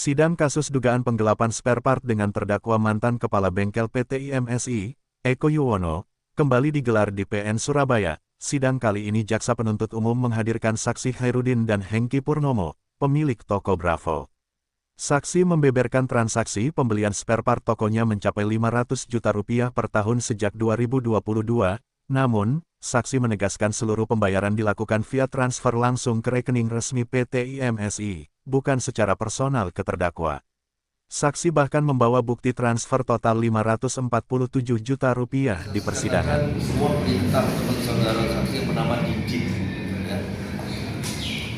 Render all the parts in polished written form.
Sidang kasus dugaan penggelapan spare part dengan terdakwa mantan Kepala Bengkel PT IMSI, Eko Yuwono, kembali digelar di PN Surabaya. Sidang kali ini jaksa penuntut umum menghadirkan saksi Hairudin dan Hengki Purnomo, pemilik toko Bravo. Saksi membeberkan transaksi pembelian spare part tokonya mencapai 500 juta rupiah per tahun sejak 2022, namun, saksi menegaskan seluruh pembayaran dilakukan via transfer langsung ke rekening resmi PT IMSI, bukan secara personal ke terdakwa. Saksi bahkan membawa bukti transfer total 547 juta rupiah di persidangan. Semua perintah teman saudara saksi yang bernama Didin. Ya.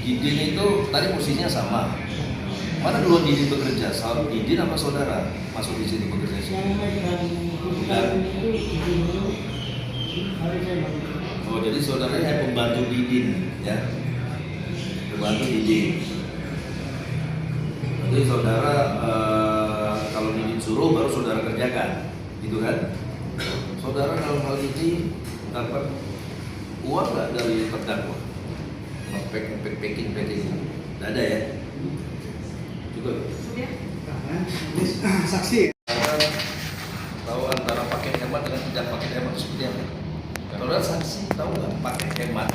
Didin itu tadi posisinya sama. Mana dulu Didin bekerja? Didin apa saudara masuk di situ bekerja? Oh, jadi saudaranya pembantu Didin, ya. Pembantu Didin. Jadi saudara kalau Didin suruh baru saudara kerjakan, gitu kan? Saudara dalam hal ini dapat uang nggak dari terdakwa? Packing, nggak ada ya? Juga. Saksi. Tahu antara paket hemat dengan tidak paket hemat seperti apa? Saudara saksi tahu nggak paket hemat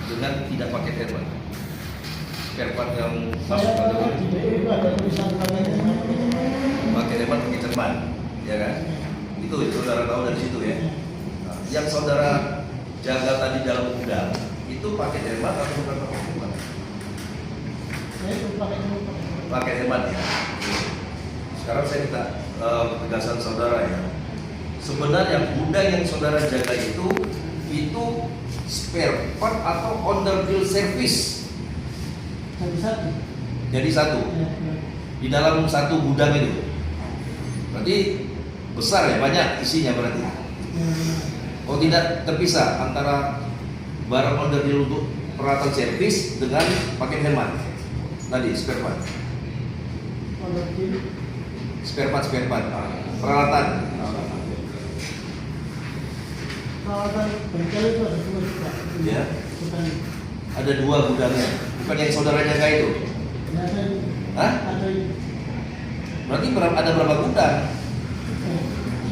dengan tidak paket hemat? Spare part yang masuk ke paket hemat pakai cermat, ya kan? Itu saudara tahu dari situ ya. Nah, yang saudara jaga tadi dalam gudang itu paket hemat atau bukan paket hemat? Paket hemat ya. Sekarang saya minta penegasan saudara ya. Sebenarnya gudang yang saudara jaga itu spare part atau under bill service? Jadi satu. Di dalam satu gudang itu. Berarti besar ya, banyak isinya berarti. Oh, tidak terpisah antara barang under bill untuk peralatan servis dengan paket hemat. Tadi spare part. Spare part. Peralatan bengkel itu ada dua juga. ya. Ada dua gudangnya. Bukan yang saudara jaga itu. Hah? Berarti ada berapa gudang?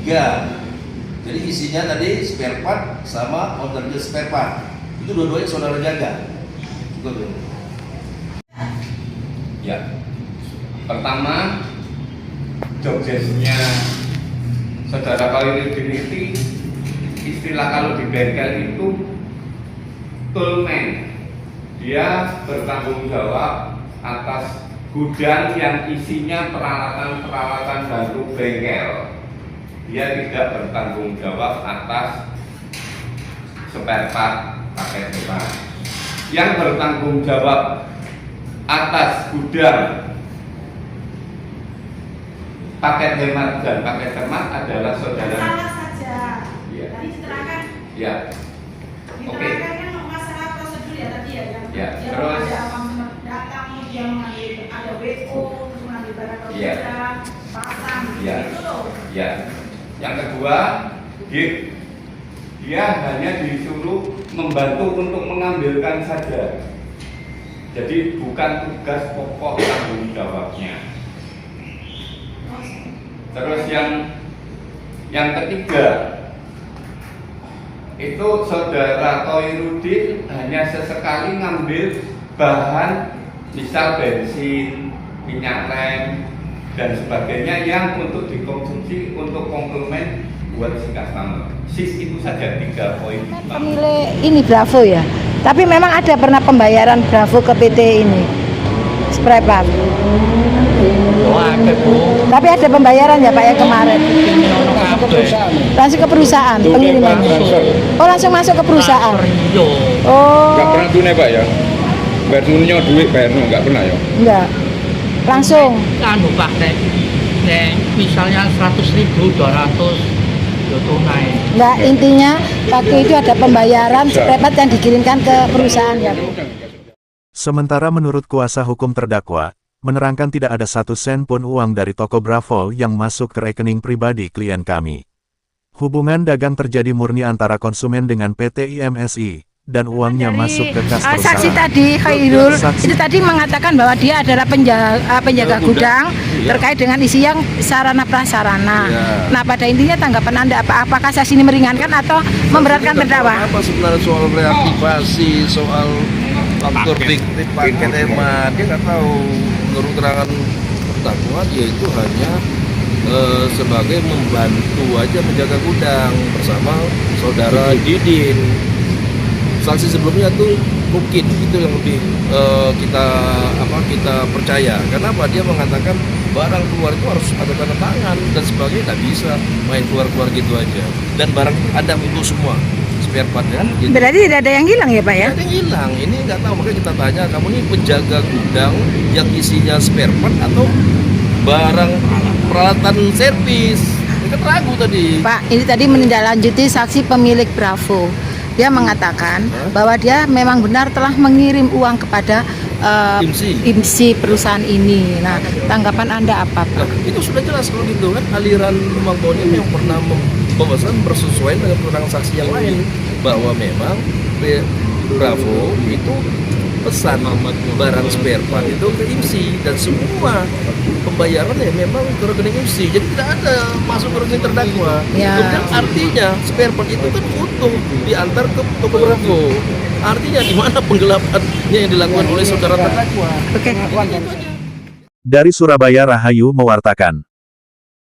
3. Jadi isinya tadi spare part sama order spare part. Itu dua-duanya saudara jaga. Betul. Ya. Pertama, job desk-nya saudara Hairudin itu istilah kalau di bengkel itu toolman. Dia bertanggung jawab atas gudang yang isinya peralatan-peralatan baru bengkel. Dia tidak bertanggung jawab atas spare part paket hemat. Yang bertanggung jawab atas gudang paket hemat dan paket hemat adalah saudara. Salah saja. Ya. Tadi diterangkan. Ya. Oke. Diterangkan kan masalah prosedur ya tadi ya. Ya. Yang Terus. ada konsumen datang, dia mengambil ada WO, terus mengambil barang Ya. produk, pasang, Ya. itu loh. Ya. Yang kedua, dia hanya disuruh membantu untuk mengambilkan saja. Jadi bukan tugas pokok tanggung jawabnya. Terus yang ketiga, itu saudara Hairudin hanya sesekali ngambil bahan, misal bensin, minyak rem, dan sebagainya yang untuk dikonsumsi untuk komplement buat si customer. Itu saja 3 poin. Pemilik ini Bravo ya, tapi memang ada pernah pembayaran Bravo ke PT ini spare part. Tapi ada pembayaran ya Pak ya kemarin. Langsung ke perusahaan pengiriman. Oh, langsung masuk ke perusahaan. Oh. Enggak pernah tunai Pak ya? Bayar tunainya duit bayar enggak pernah ya? Enggak. Langsung. Anu Pak, misalnya 100.000, 200 ya tunai. Enggak, intinya waktu itu ada pembayaran spare part yang dikirimkan ke perusahaan ya. Sementara menurut kuasa hukum terdakwa, menerangkan tidak ada 1 sen pun uang dari toko Bravo yang masuk ke rekening pribadi klien kami. Hubungan dagang terjadi murni antara konsumen dengan PT IMSI, dan uangnya masuk ke kas Saksi perusahaan. tadi Khairul Saksi. itu tadi mengatakan bahwa dia adalah penjaga gudang terkait dengan isi yang sarana prasarana. Nah, pada intinya tanggapan Anda apakah saksi ini meringankan atau memberatkan terdakwa? Apa sebenarnya soal reaktivasi, soal faktor fiktif paket hemat, dia nggak tahu. Menurut keterangan terdakwa dia itu hanya sebagai membantu aja menjaga gudang bersama saudara Didin. Saksi sebelumnya tuh mungkin itu yang lebih kita percaya. Kenapa? Dia mengatakan barang keluar itu harus ada tanda tangan dan sebagainya, nggak bisa main keluar gitu aja. Dan barang ada utuh semua, spare partnya. Gitu. Berarti tidak ada yang hilang ya Pak ya? Ada yang hilang, ini nggak tahu, makanya kita tanya, kamu ini penjaga gudang yang isinya spare part atau barang peralatan servis? Dia kan ragu tadi. Pak, ini tadi menindaklanjuti saksi pemilik Bravo. Dia mengatakan bahwa dia memang benar telah mengirim uang kepada IMSI perusahaan ini. Nah, tanggapan Anda apa, Pak? Nah, itu sudah jelas kalau gitu kan, aliran Bang Boni yang pernah memesan bersesuaian dengan keterangan saksi yang lain bahwa memang Bravo itu pesan barang spare part itu ke IMSI dan semua pembayarannya memang ke rekening IMSI, jadi tidak ada masuk ke rekening terdakwa. Ya. Kemudian artinya spare part itu kan utuh diantar ke toko Bravo. Artinya di mana penggelapannya yang dilakukan oleh saudara terdakwa? Oke. Dari Surabaya, Rahayu mewartakan.